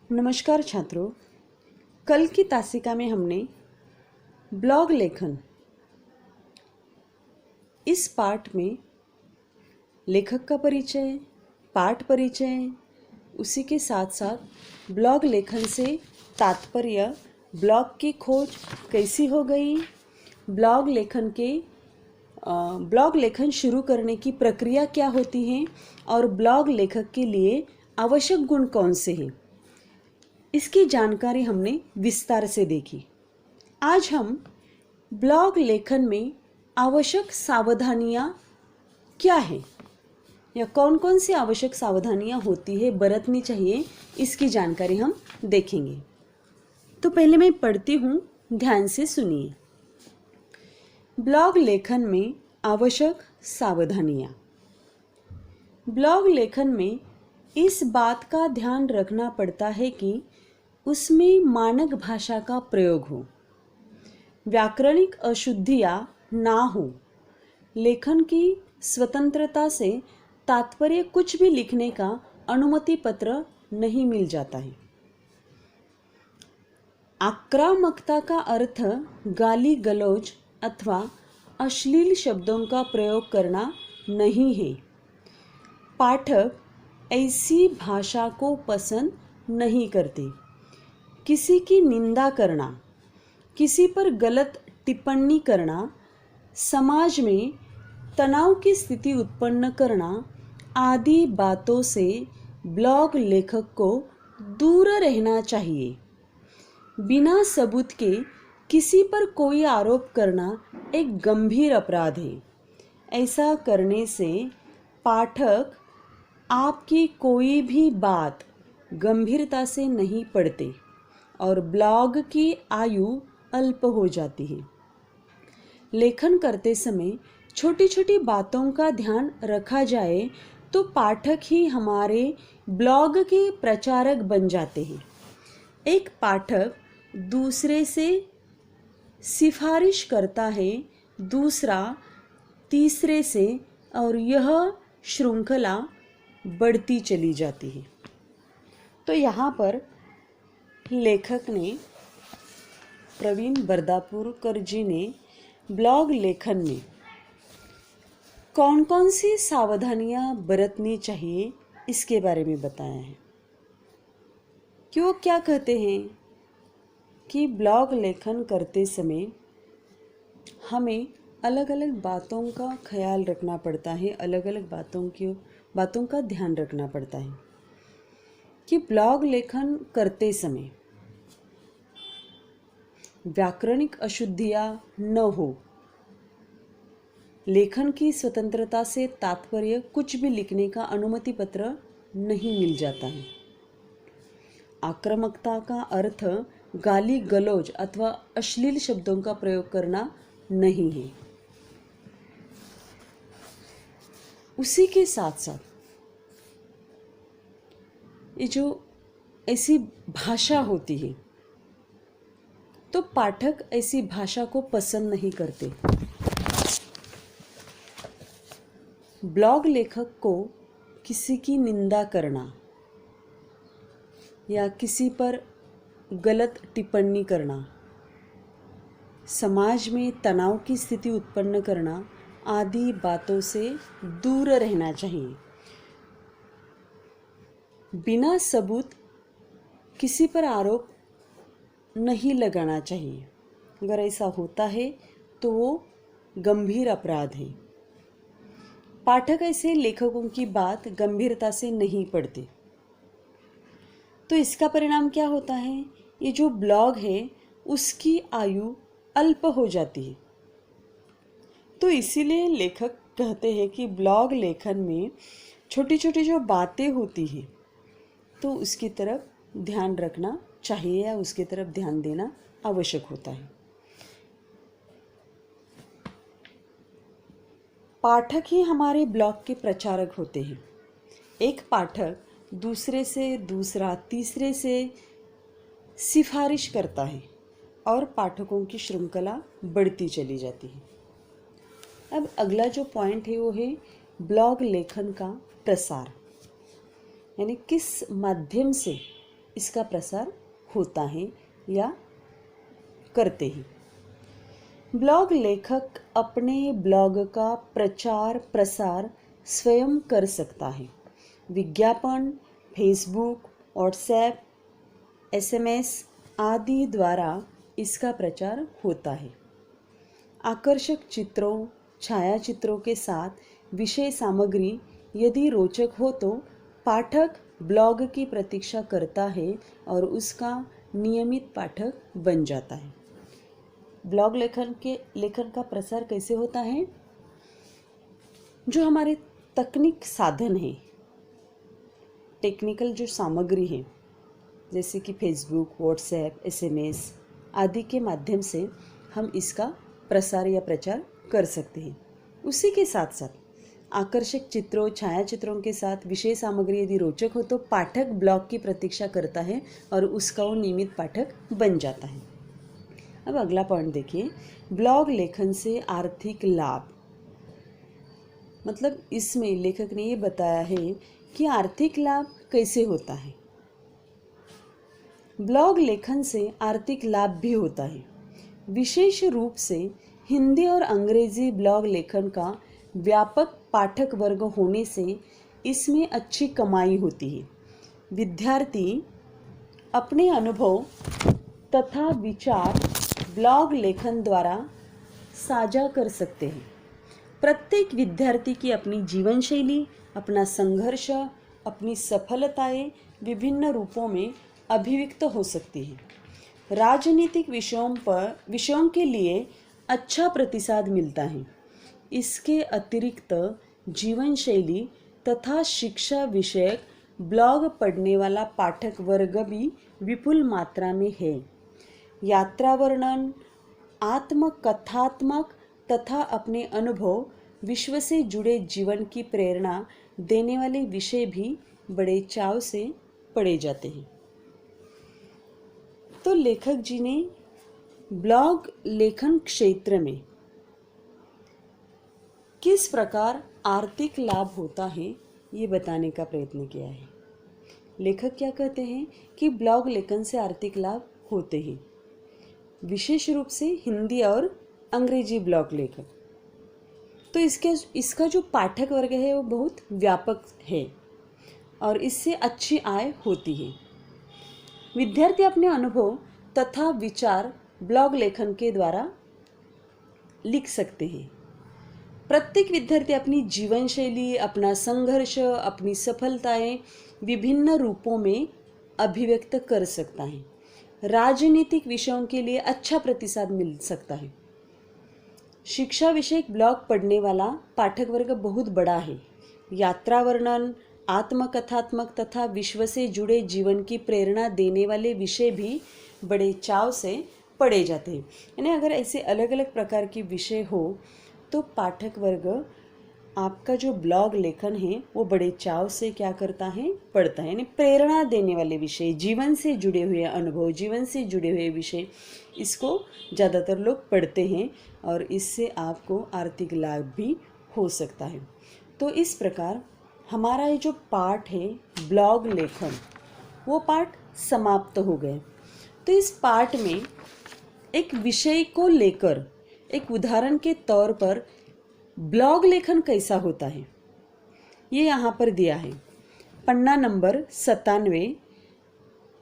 नमस्कार छात्रों। कल की तासिका में हमने ब्लॉग लेखन इस पाठ में लेखक का परिचय, पाठ परिचय, उसी के साथ साथ ब्लॉग लेखन से तात्पर्य, ब्लॉग की खोज कैसी हो गई, ब्लॉग लेखन शुरू करने की प्रक्रिया क्या होती है और ब्लॉग लेखक के लिए आवश्यक गुण कौन से हैं, इसकी जानकारी हमने विस्तार से देखी। आज हम ब्लॉग लेखन में आवश्यक सावधानियां क्या हैं या कौन कौन सी आवश्यक सावधानियां होती है, बरतनी चाहिए, इसकी जानकारी हम देखेंगे। तो पहले मैं पढ़ती हूँ, ध्यान से सुनिए। ब्लॉग लेखन में आवश्यक सावधानियां। ब्लॉग लेखन में इस बात का ध्यान रखना पड़ता है कि उसमें मानक भाषा का प्रयोग हो, व्याकरणिक अशुद्धियां ना हो, लेखन की स्वतंत्रता से तात्पर्य कुछ भी लिखने का अनुमति पत्र नहीं मिल जाता है। आक्रामकता का अर्थ गाली गलौज अथवा अश्लील शब्दों का प्रयोग करना नहीं है। पाठक ऐसी भाषा को पसंद नहीं करते। किसी की निंदा करना, किसी पर गलत टिप्पणी करना, समाज में तनाव की स्थिति उत्पन्न करना आदि बातों से ब्लॉग लेखक को दूर रहना चाहिए। बिना सबूत के किसी पर कोई आरोप करना एक गंभीर अपराध है। ऐसा करने से पाठक आपकी कोई भी बात गंभीरता से नहीं पढ़ते और ब्लॉग की आयु अल्प हो जाती है। लेखन करते समय छोटी छोटी बातों का ध्यान रखा जाए तो पाठक ही हमारे ब्लॉग के प्रचारक बन जाते हैं। एक पाठक दूसरे से सिफारिश करता है, दूसरा तीसरे से, और यह श्रृंखला बढ़ती चली जाती है। तो यहाँ पर लेखक ने, प्रवीण बरदापुरकर जी ने ब्लॉग लेखन में कौन कौन सी सावधानियां बरतनी चाहिए इसके बारे में बताया है। क्यों क्या कहते हैं कि ब्लॉग लेखन करते समय हमें अलग अलग बातों का ख्याल रखना पड़ता है, अलग अलग बातों का ध्यान रखना पड़ता है कि ब्लॉग लेखन करते समय व्याकरणिक अशुद्धियां न हो, लेखन की स्वतंत्रता से तात्पर्य कुछ भी लिखने का अनुमति पत्र नहीं मिल जाता है। आक्रामकता का अर्थ गाली गलौज अथवा अश्लील शब्दों का प्रयोग करना नहीं है। उसी के साथ साथ ये जो ऐसी भाषा होती है तो पाठक ऐसी भाषा को पसंद नहीं करते। ब्लॉग लेखक को किसी की निंदा करना या किसी पर गलत टिप्पणी करना, समाज में तनाव की स्थिति उत्पन्न करना आदि बातों से दूर रहना चाहिए। बिना सबूत किसी पर आरोप नहीं लगाना चाहिए। अगर ऐसा होता है तो वो गंभीर अपराध है। पाठक ऐसे लेखकों की बात गंभीरता से नहीं पढ़ते। तो इसका परिणाम क्या होता है, ये जो ब्लॉग है उसकी आयु अल्प हो जाती है। तो इसीलिए लेखक कहते हैं कि ब्लॉग लेखन में छोटी छोटी जो बातें होती हैं तो उसकी तरफ ध्यान रखना चाहिए या उसकी तरफ ध्यान देना आवश्यक होता है। पाठक ही हमारे ब्लॉग के प्रचारक होते हैं। एक पाठक दूसरे से, दूसरा तीसरे से सिफारिश करता है और पाठकों की श्रृंखला बढ़ती चली जाती है। अब अगला जो पॉइंट है वो है ब्लॉग लेखन का प्रसार, यानी किस माध्यम से इसका प्रसार होता है या करते हैं। ब्लॉग लेखक अपने ब्लॉग का प्रचार प्रसार स्वयं कर सकता है। विज्ञापन, फेसबुक, व्हाट्सएप, SMS आदि द्वारा इसका प्रचार होता है। आकर्षक चित्रों, छायाचित्रों के साथ विषय सामग्री यदि रोचक हो तो पाठक ब्लॉग की प्रतीक्षा करता है और उसका नियमित पाठक बन जाता है। ब्लॉग लेखन का प्रसार कैसे होता है? जो हमारे तकनीक साधन है, टेक्निकल जो सामग्री है, जैसे कि फेसबुक, व्हाट्सएप, SMS आदि के माध्यम से हम इसका प्रसार या प्रचार कर सकते हैं। उसी के साथ साथ आकर्षक चित्रों, छायाचित्रों के साथ विषय सामग्री यदि रोचक हो तो पाठक ब्लॉग की प्रतीक्षा करता है और उसका वो नियमित पाठक बन जाता है। अब अगला पॉइंट देखिए, ब्लॉग लेखन से आर्थिक लाभ। मतलब इसमें लेखक ने ये बताया है कि आर्थिक लाभ कैसे होता है। ब्लॉग लेखन से आर्थिक लाभ भी होता है। विशेष रूप से हिंदी और अंग्रेजी ब्लॉग लेखन का व्यापक पाठक वर्ग होने से इसमें अच्छी कमाई होती है। विद्यार्थी अपने अनुभव तथा विचार ब्लॉग लेखन द्वारा साझा कर सकते हैं। प्रत्येक विद्यार्थी की अपनी जीवन शैली, अपना संघर्ष, अपनी सफलताएं विभिन्न रूपों में अभिव्यक्त हो सकती है। राजनीतिक विषयों के लिए अच्छा प्रतिसाद मिलता है। इसके अतिरिक्त जीवन शैली तथा शिक्षा विषयक ब्लॉग पढ़ने वाला पाठक वर्ग भी विपुल मात्रा में है। यात्रा वर्णन, आत्मकथात्मक तथा अपने अनुभव, विश्व से जुड़े जीवन की प्रेरणा देने वाले विषय भी बड़े चाव से पढ़े जाते हैं। तो लेखक जी ने ब्लॉग लेखन क्षेत्र में किस प्रकार आर्थिक लाभ होता है ये बताने का प्रयत्न किया है। लेखक क्या कहते हैं कि ब्लॉग लेखन से आर्थिक लाभ होते हैं, विशेष रूप से हिंदी और अंग्रेजी ब्लॉग लेखन। तो इसका जो पाठक वर्ग है वो बहुत व्यापक है और इससे अच्छी आय होती है। विद्यार्थी अपने अनुभव तथा विचार ब्लॉग लेखन के द्वारा लिख सकते हैं। प्रत्येक विद्यार्थी अपनी जीवन शैली, अपना संघर्ष, अपनी सफलताएं विभिन्न रूपों में अभिव्यक्त कर सकता है। राजनीतिक विषयों के लिए अच्छा प्रतिसाद मिल सकता है। शिक्षा विषयक ब्लॉग पढ़ने वाला पाठक वर्ग बहुत बड़ा है। यात्रा वर्णन, आत्मकथात्मक तथा विश्व से जुड़े जीवन की प्रेरणा देने वाले विषय भी बड़े चाव से पढ़े जाते हैं। यानी अगर ऐसे अलग अलग प्रकार के विषय हो तो पाठक वर्ग आपका जो ब्लॉग लेखन है वो बड़े चाव से क्या करता है, पढ़ता है। यानी प्रेरणा देने वाले विषय, जीवन से जुड़े हुए अनुभव, जीवन से जुड़े हुए विषय, इसको ज़्यादातर लोग पढ़ते हैं और इससे आपको आर्थिक लाभ भी हो सकता है। तो इस प्रकार हमारा ये जो पाठ है ब्लॉग लेखन, वो पाठ समाप्त हो गए। तो इस पाठ में एक विषय को लेकर एक उदाहरण के तौर पर ब्लॉग लेखन कैसा होता है ये यहाँ पर दिया है। पन्ना नंबर 97,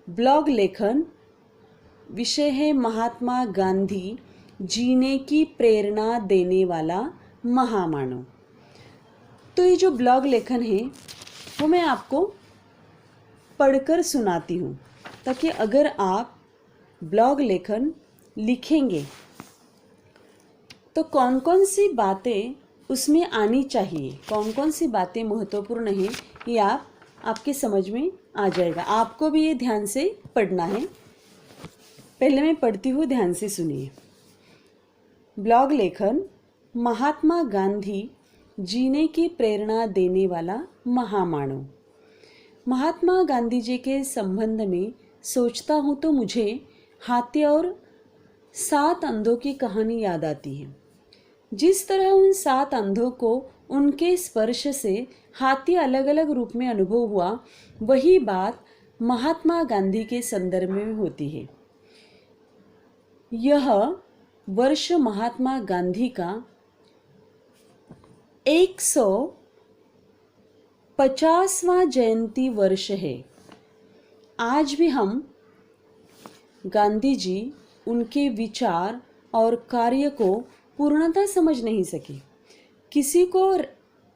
ब्लॉग लेखन, विषय है महात्मा गांधी, जीने की प्रेरणा देने वाला महामानव। तो ये जो ब्लॉग लेखन है वो मैं आपको पढ़कर सुनाती हूँ, ताकि अगर आप ब्लॉग लेखन लिखेंगे तो कौन कौन सी बातें उसमें आनी चाहिए, कौन कौन सी बातें महत्वपूर्ण हैं, ये आपके समझ में आ जाएगा। आपको भी ये ध्यान से पढ़ना है। पहले मैं पढ़ती हूँ, ध्यान से सुनिए। ब्लॉग लेखन, महात्मा गांधी, जीने की प्रेरणा देने वाला महामानव। महात्मा गांधी जी के संबंध में सोचता हूँ तो मुझे हाथी और 7 अंधों की कहानी याद आती है। जिस तरह उन 7 अंधों को उनके स्पर्श से हाथी अलग अलग रूप में अनुभव हुआ, वही बात महात्मा गांधी के संदर्भ में होती है। यह वर्ष महात्मा गांधी का 150वां जयंती वर्ष है। आज भी हम गांधी जी, उनके विचार और कार्य को पूर्णतः समझ नहीं सके। किसी को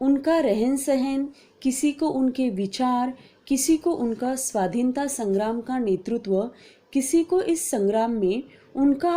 उनका रहन सहन, किसी को उनके विचार, किसी को उनका स्वाधीनता संग्राम का नेतृत्व, किसी को इस संग्राम में उनका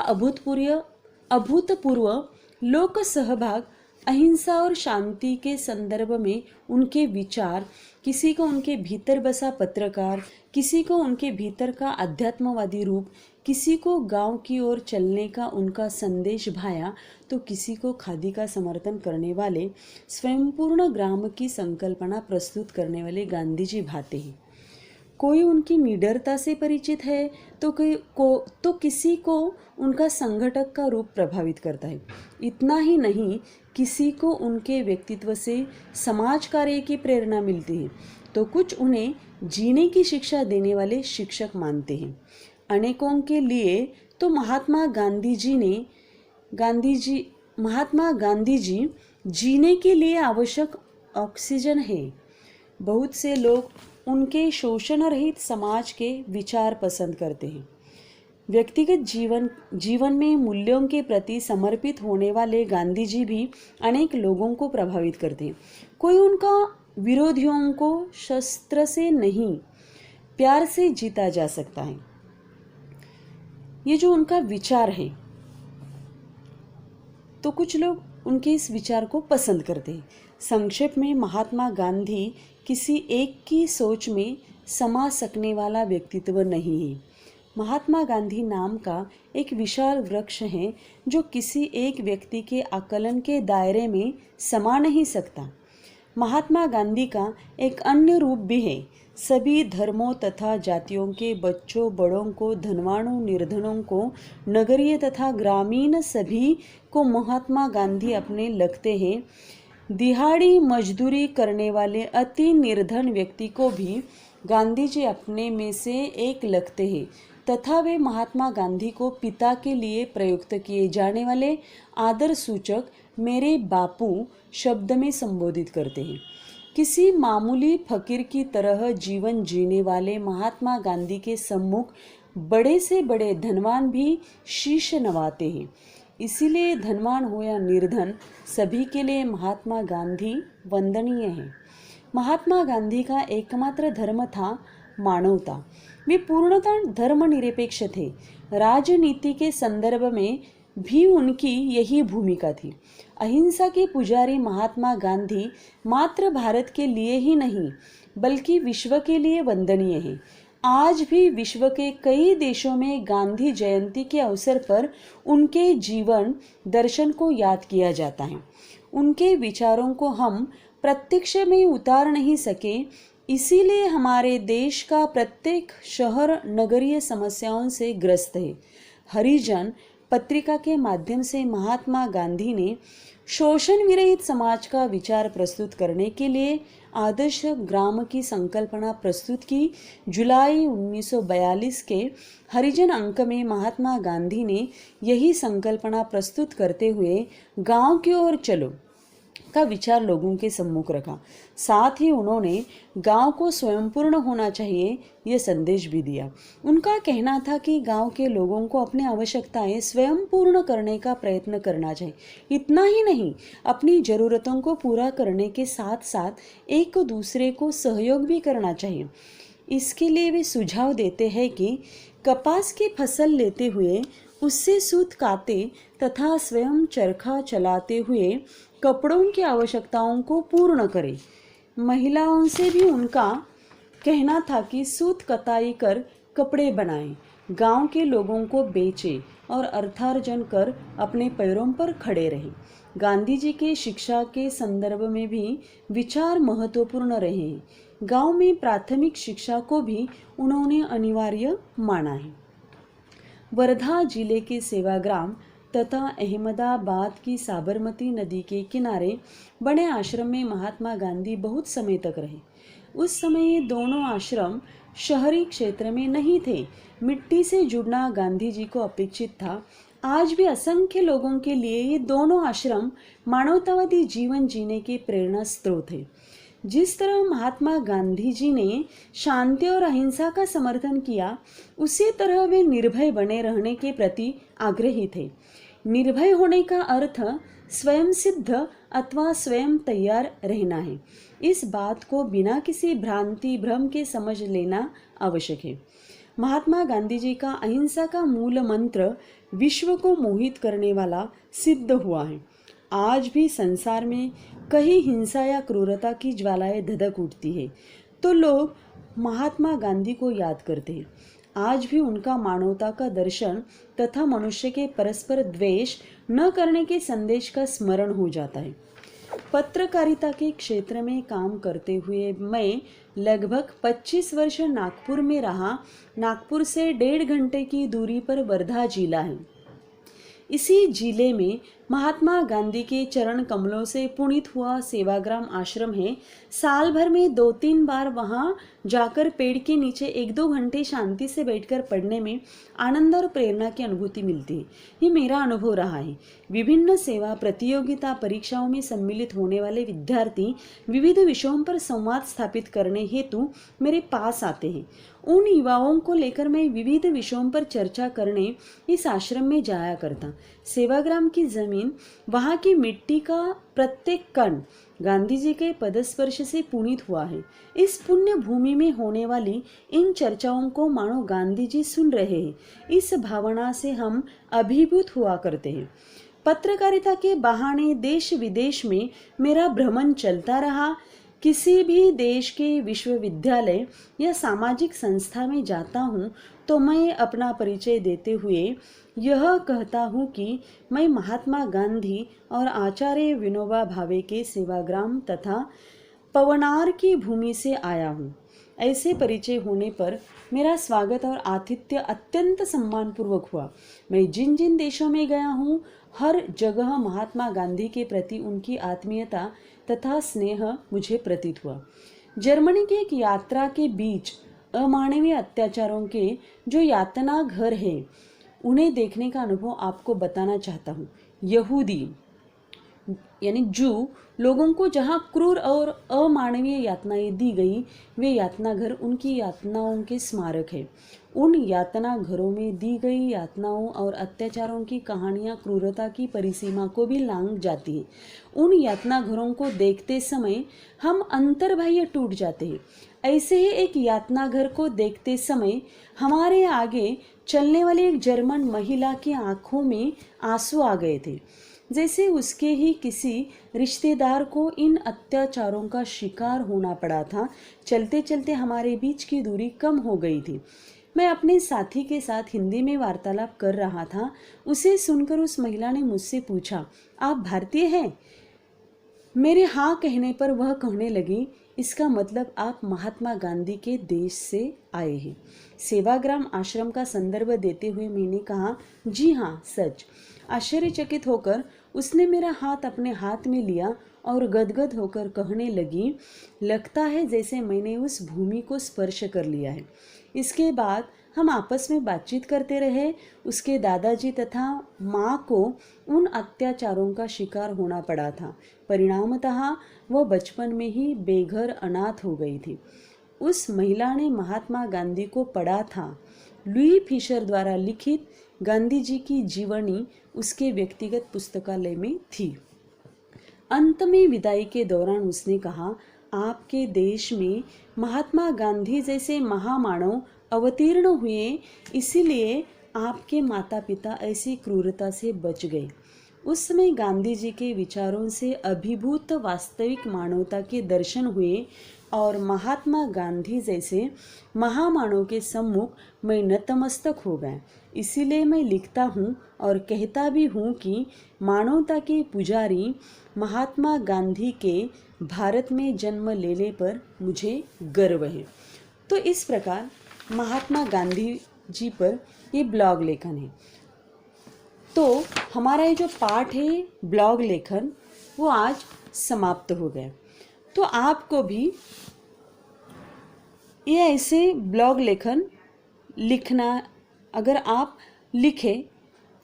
अभूतपूर्व लोक सहभाग, अहिंसा और शांति के संदर्भ में उनके विचार, किसी को उनके भीतर बसा पत्रकार, किसी को उनके भीतर का अध्यात्मवादी रूप, किसी को गांव की ओर चलने का उनका संदेश भाया, तो किसी को खादी का समर्थन करने वाले, स्वयंपूर्ण ग्राम की संकल्पना प्रस्तुत करने वाले गांधी जी भाते हैं। कोई उनकी निडरता से परिचित है तो किसी को उनका संगठक का रूप प्रभावित करता है। इतना ही नहीं, किसी को उनके व्यक्तित्व से समाज कार्य की प्रेरणा मिलती है, तो कुछ उन्हें जीने की शिक्षा देने वाले शिक्षक मानते हैं। अनेकों के लिए तो महात्मा गांधी जी जीने के लिए आवश्यक ऑक्सीजन है। बहुत से लोग उनके शोषण रहित समाज के विचार पसंद करते हैं। व्यक्तिगत जीवन में मूल्यों के प्रति समर्पित होने वाले गांधी जी भी अनेक लोगों को प्रभावित करते हैं। कोई उनका विरोधियों को शस्त्र से नहीं, प्यार से जीता जा सकता है। ये जो उनका विचार है, तो कुछ लोग उनके इस विचार को पसंद करते हैं। संक्षेप में, महात्मा गांधी किसी एक की सोच में समा सकने वाला व्यक्तित्व नहीं है। महात्मा गांधी नाम का एक विशाल वृक्ष है जो किसी एक व्यक्ति के आकलन के दायरे में समा नहीं सकता। महात्मा गांधी का एक अन्य रूप भी है। सभी धर्मों तथा जातियों के बच्चों बड़ों को, धनवानों निर्धनों को, नगरीय तथा ग्रामीण सभी को महात्मा गांधी अपने लगते हैं। दिहाड़ी मजदूरी करने वाले अति निर्धन व्यक्ति को भी गांधी जी अपने में से एक लगते हैं तथा वे महात्मा गांधी को पिता के लिए प्रयुक्त किए जाने वाले आदर सूचक मेरे बापू शब्द में संबोधित करते हैं। किसी मामूली फकीर की तरह जीवन जीने वाले महात्मा गांधी के सम्मुख बड़े से बड़े धनवान भी शीश नवाते हैं। इसीलिए धनवान हो या निर्धन, सभी के लिए महात्मा गांधी वंदनीय है। महात्मा गांधी का एकमात्र धर्म था मानवता। वे पूर्णतः धर्मनिरपेक्ष थे। राजनीति के संदर्भ में भी उनकी यही भूमिका थी। अहिंसा के पुजारी महात्मा गांधी मात्र भारत के लिए ही नहीं बल्कि विश्व के लिए वंदनीय है। आज भी विश्व के कई देशों में गांधी जयंती के अवसर पर उनके जीवन दर्शन को याद किया जाता है। उनके विचारों को हम प्रत्यक्ष में उतार नहीं सके, इसीलिए हमारे देश का प्रत्येक शहर नगरीय समस्याओं से ग्रस्त है। हरिजन पत्रिका के माध्यम से महात्मा गांधी ने शोषण विरहित समाज का विचार प्रस्तुत करने के लिए आदर्श ग्राम की संकल्पना प्रस्तुत की। जुलाई 1942 के हरिजन अंक में महात्मा गांधी ने यही संकल्पना प्रस्तुत करते हुए गांव की ओर चलो का विचार लोगों के सम्मुख रखा। साथ ही उन्होंने गांव को स्वयंपूर्ण होना चाहिए यह संदेश भी दिया। उनका कहना था कि गांव के लोगों को अपनी आवश्यकताएं स्वयं पूर्ण करने का प्रयत्न करना चाहिए। इतना ही नहीं, अपनी ज़रूरतों को पूरा करने के साथ साथ एक दूसरे को सहयोग भी करना चाहिए। इसके लिए वे सुझाव देते हैं कि कपास की फसल लेते हुए उससे सूत काते तथा स्वयं चरखा चलाते हुए कपड़ों की आवश्यकताओं को पूर्ण करें। महिलाओं से भी उनका कहना था कि सूत कताई कर कपड़े बनाएं, गांव के लोगों को बेचें और अर्थार्जन कर अपने पैरों पर खड़े रहें। गांधी जी के शिक्षा के संदर्भ में भी विचार महत्वपूर्ण रहे हैं। गांव में प्राथमिक शिक्षा को भी उन्होंने अनिवार्य माना है। वर्धा जिले के सेवाग्राम तथा अहमदाबाद की साबरमती नदी के किनारे बने आश्रम में महात्मा गांधी बहुत समय तक रहे। उस समय ये दोनों आश्रम शहरी क्षेत्र में नहीं थे। मिट्टी से जुड़ना गांधी जी को अपेक्षित था। आज भी असंख्य लोगों के लिए ये दोनों आश्रम मानवतावादी जीवन जीने के प्रेरणा स्रोत है। जिस तरह महात्मा गांधी जी ने शांति और अहिंसा का समर्थन किया, उसी तरह वे निर्भय बने रहने के प्रति आग्रही थे। निर्भय होने का अर्थ स्वयं सिद्ध अथवा स्वयं तैयार रहना है। इस बात को बिना किसी भ्रांति भ्रम के समझ लेना आवश्यक है। महात्मा गांधी जी का अहिंसा का मूल मंत्र विश्व को मोहित करने वाला सिद्ध हुआ है। आज भी संसार में कहीं हिंसा या क्रूरता की ज्वालाएं धधक उठती है तो लोग महात्मा गांधी को याद करते हैं। आज भी उनका मानवता का दर्शन तथा मनुष्य के परस्पर द्वेष न करने के संदेश का स्मरण हो जाता है। पत्रकारिता के क्षेत्र में काम करते हुए मैं लगभग 25 वर्ष नागपुर में रहा। नागपुर से 1.5 घंटे की दूरी पर वर्धा जिला है। इसी जिले में महात्मा गांधी के चरण कमलों से पुनीत हुआ सेवाग्राम आश्रम है। साल भर में 2-3 बार वहां जाकर पेड़ के नीचे 1-2 घंटे शांति से बैठकर पढ़ने में आनंद और प्रेरणा की अनुभूति मिलती है। ये मेरा अनुभव रहा है। विभिन्न सेवा प्रतियोगिता परीक्षाओं में सम्मिलित होने वाले विद्यार्थी विविध विषयों पर संवाद स्थापित करने हेतु मेरे पास आते हैं। उन युवाओं को लेकर मैं विविध विषयों पर चर्चा करने इस आश्रम में जाया करता। सेवाग्राम की जमीन, वहाँ की मिट्टी का प्रत्येक कण गांधी जी के पदस्पर्श से पुनीत हुआ है। इस पुण्य भूमि में होने वाली इन चर्चाओं को मानो गांधी जी सुन रहे हैं, इस भावना से हम अभिभूत हुआ करते हैं। पत्रकारिता के बहाने देश विदेश में मेरा भ्रमण चलता रहा। किसी भी देश के विश्वविद्यालय या सामाजिक संस्था में जाता हूँ तो मैं अपना परिचय देते हुए यह कहता हूँ कि मैं महात्मा गांधी और आचार्य विनोबा भावे के सेवाग्राम तथा पवनार की भूमि से आया हूँ। ऐसे परिचय होने पर मेरा स्वागत और आतिथ्य अत्यंत सम्मानपूर्वक हुआ। मैं जिन जिन देशों में गया हूँ, हर जगह महात्मा गांधी के प्रति उनकी आत्मीयता तथा स्नेह मुझे प्रतीत हुआ। जर्मनी की एक यात्रा के बीच अमानवीय अत्याचारों के जो यातना घर है, उन्हें देखने का अनुभव आपको बताना चाहता हूँ। यहूदी यानी जू लोगों को जहाँ क्रूर और अमानवीय यातनाएं दी गई, वे यातना घर उनकी यातनाओं के स्मारक है। उन यातना घरों में दी गई यातनाओं और अत्याचारों की कहानियाँ क्रूरता की परिसीमा को भी लांघ जाती हैं। उन यातना घरों को देखते समय हम अंतर्बाह्य टूट जाते हैं। ऐसे ही एक यातना घर को देखते समय हमारे आगे चलने वाली एक जर्मन महिला की आंखों में आंसू आ गए थे, जैसे उसके ही किसी रिश्तेदार को इन अत्याचारों का शिकार होना पड़ा था। चलते चलते हमारे बीच की दूरी कम हो गई थी। मैं अपने साथी के साथ हिंदी में वार्तालाप कर रहा था। उसे सुनकर उस महिला ने मुझसे पूछा, आप भारतीय हैं? मेरे हाँ कहने पर वह कहने लगी, इसका मतलब आप महात्मा गांधी के देश से आए हैं। सेवाग्राम आश्रम का संदर्भ देते हुए मैंने कहा, जी हाँ, सच। आश्चर्यचकित होकर उसने मेरा हाथ अपने हाथ में लिया और गदगद होकर कहने लगी, लगता है जैसे मैंने उस भूमि को स्पर्श कर लिया है। इसके बाद हम आपस में बातचीत करते रहे। उसके दादाजी तथा माँ को उन अत्याचारों का शिकार होना पड़ा था। परिणामतः वह बचपन में ही बेघर अनाथ हो गई थी। उस महिला ने महात्मा गांधी को पढ़ा था। लुई फिशर द्वारा लिखित गांधी जी की जीवनी उसके व्यक्तिगत पुस्तकालय में थी। अंत में विदाई के दौरान उसने कहा, आपके देश में महात्मा गांधी जैसे महामानव अवतीर्ण हुए, इसीलिए आपके माता पिता ऐसी क्रूरता से बच गए। उस समय गांधी जी के विचारों से अभिभूत वास्तविक मानवता के दर्शन हुए और महात्मा गांधी जैसे महामानव के सम्मुख मैं नतमस्तक हो गया। इसीलिए मैं लिखता हूँ और कहता भी हूँ कि मानवता के पुजारी महात्मा गांधी के भारत में जन्म लेने पर मुझे गर्व है। तो इस प्रकार महात्मा गांधी जी पर ये ब्लॉग लेखन है। तो हमारा ये जो पाठ है ब्लॉग लेखन, वो आज समाप्त हो गया। तो आपको भी ये ऐसे ब्लॉग लेखन लिखना, अगर आप लिखें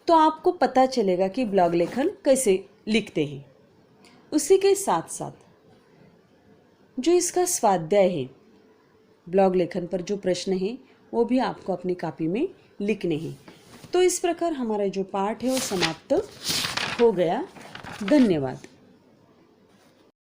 तो आपको पता चलेगा कि ब्लॉग लेखन कैसे लिखते हैं। उसी के साथ साथ जो इसका स्वाध्याय है, ब्लॉग लेखन पर जो प्रश्न हैं वो भी आपको अपनी कॉपी में लिखने हैं। तो इस प्रकार हमारा जो पाठ है वो समाप्त हो गया। धन्यवाद।